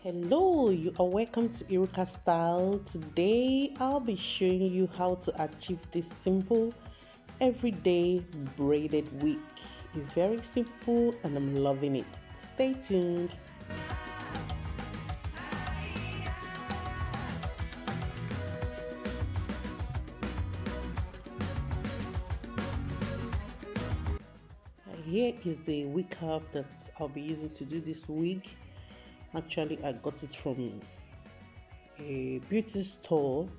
Hello, you are welcome to IRUKA Style. Today I'll be showing you how to achieve this simple everyday braided wig. It's very simple and I'm loving it. Stay tuned. Here is the wig cap that I'll be using to do this wig. Actually, I got it from a beauty store,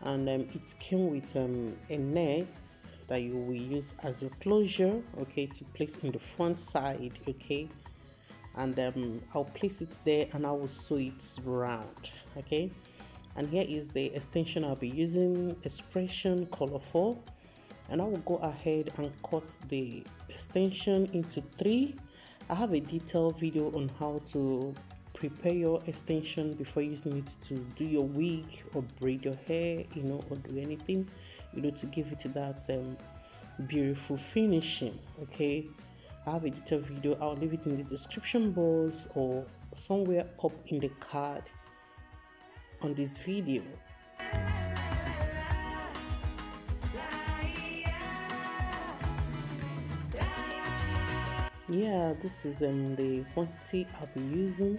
and it came with a net that you will use as a closure, okay, to place in the front side, okay, and I'll place it there and I will sew it round, okay. And here is the extension I'll be using, expression color 4, and I will go ahead and cut the extension into 3. I have a detailed video on how to prepare your extension before using it to do your wig or braid your hair, or do anything, to give it that beautiful finishing, okay. I have a detailed video. I'll leave it in the description box or somewhere up in the card on this video. Yeah, this is the quantity I'll be using,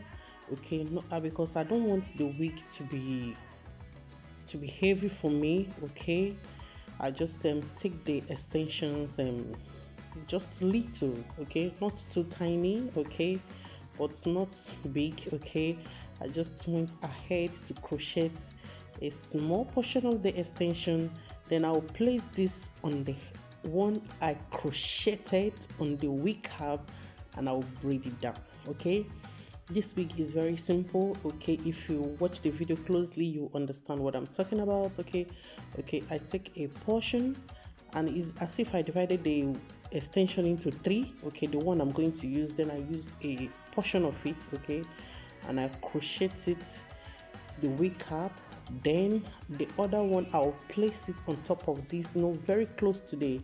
okay. Not because I don't want the wig to be heavy for me, okay. I just take the extensions just little, okay, not too tiny, okay, but not big, okay. I just went ahead to crochet a small portion of the extension, then I'll place this on the one I crocheted on the wig cap and I'll braid it down, okay. This wig is very simple, okay. If you watch the video closely, you understand what I'm talking about, okay. I take a portion and it's as if I divided the extension into 3, okay. The one I'm going to use, then I use a portion of it, okay, and I crochet it to the wig cap. Then the other one I'll place it on top of this, very close to the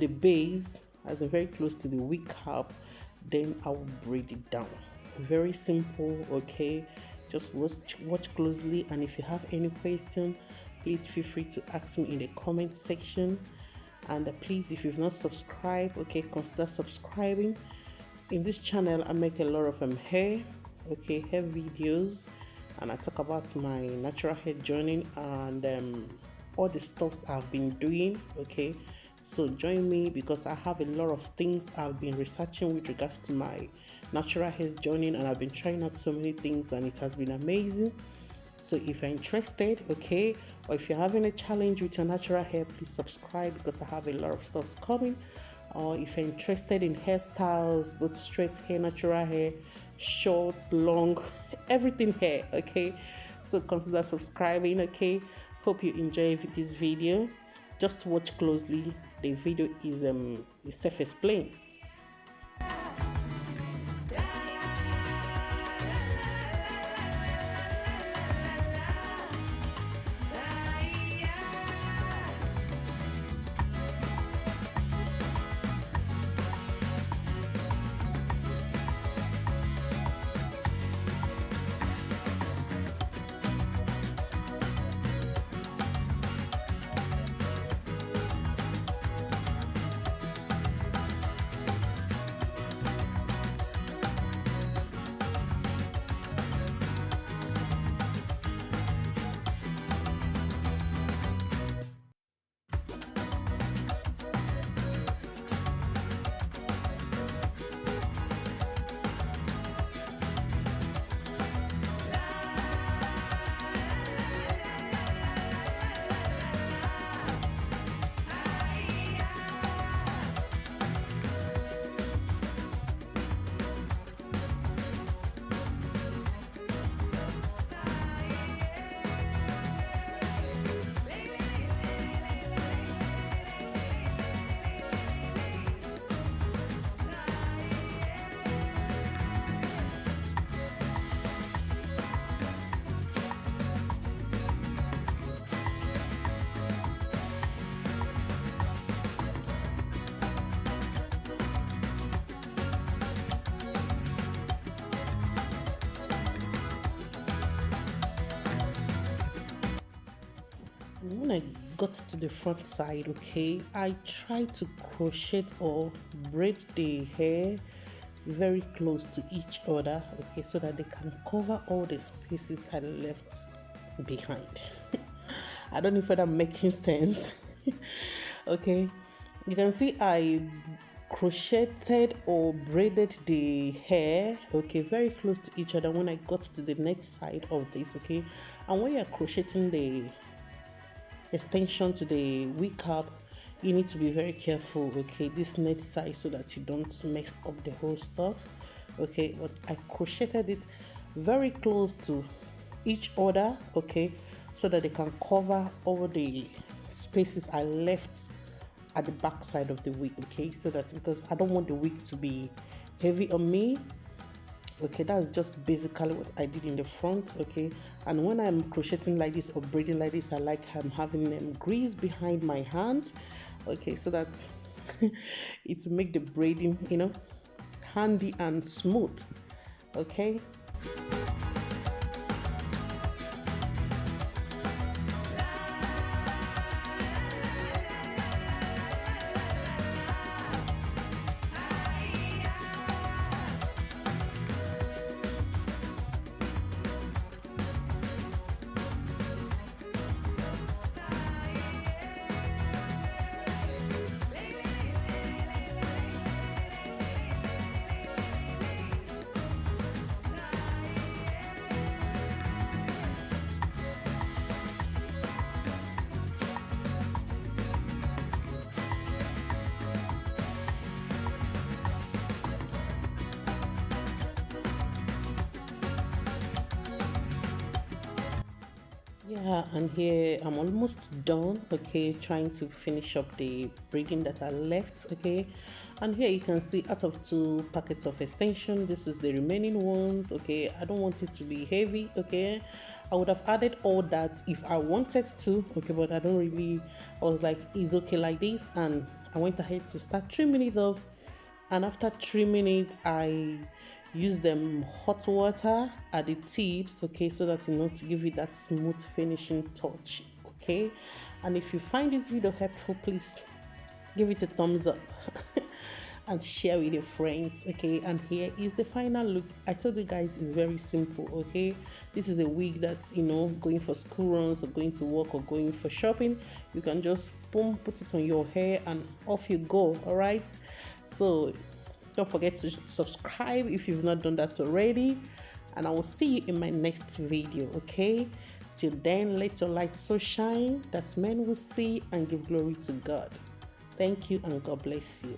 base, as in very close to the wig cap. Then I'll braid it down. Very simple, okay. Just watch closely, and if you have any question, please feel free to ask me in the comment section. And please, if you've not subscribed, okay, consider subscribing. In this channel I make a lot of hair videos, and I talk about my natural hair journey and all the stuffs I've been doing, okay. So join me because I have a lot of things I've been researching with regards to my natural hair journey, and I've been trying out so many things and it has been amazing. So if you're interested, okay, or if you're having a challenge with your natural hair, please subscribe because I have a lot of stuff coming. Or if you're interested in hairstyles, both straight hair, natural hair, short, long, everything hair, okay, so consider subscribing, okay. Hope you enjoy this video. Just watch closely. The video is self-explained. when I got to the front side, okay, I tried to crochet or braid the hair very close to each other, okay, so that they can cover all the spaces I left behind. I don't know if I'm making sense. Okay, you can see I crocheted or braided the hair, okay, very close to each other when I got to the next side of this, okay. And when you're crocheting the extension to the wig cap, you need to be very careful, okay, this next side, so that you don't mess up the whole stuff, okay. But I crocheted it very close to each other, okay, so that they can cover all the spaces I left at the back side of the wig, okay, so that, because I don't want the wig to be heavy on me, okay. That's just basically what I did in the front, okay. And when I'm crocheting like this or braiding like this, I like having grease behind my hand, okay, so that it will make the braiding, you know, handy and smooth, okay. Yeah, and here I'm almost done, okay, trying to finish up the braiding that I left, okay. And here you can see out of 2 packets of extension, this is the remaining ones, okay. I don't want it to be heavy, okay. I would have added all that if I wanted to, okay, but I don't really. I was like, it's okay like this, and I went ahead to start trimming it off. And after trimming it, I use them hot water at the tips, okay, so that, you know, to give it that smooth finishing touch, okay. And if you find this video helpful, please give it a thumbs up and share with your friends, okay. And here is the final look. I told you guys it's very simple, okay. This is a wig that's, you know, going for school runs or going to work or going for shopping. You can just boom, put it on your hair and off you go. All right, so don't forget to subscribe if you've not done that already, and I will see you in my next video, okay. Till then, let your light so shine that men will see and give glory to God. Thank you, and God bless you.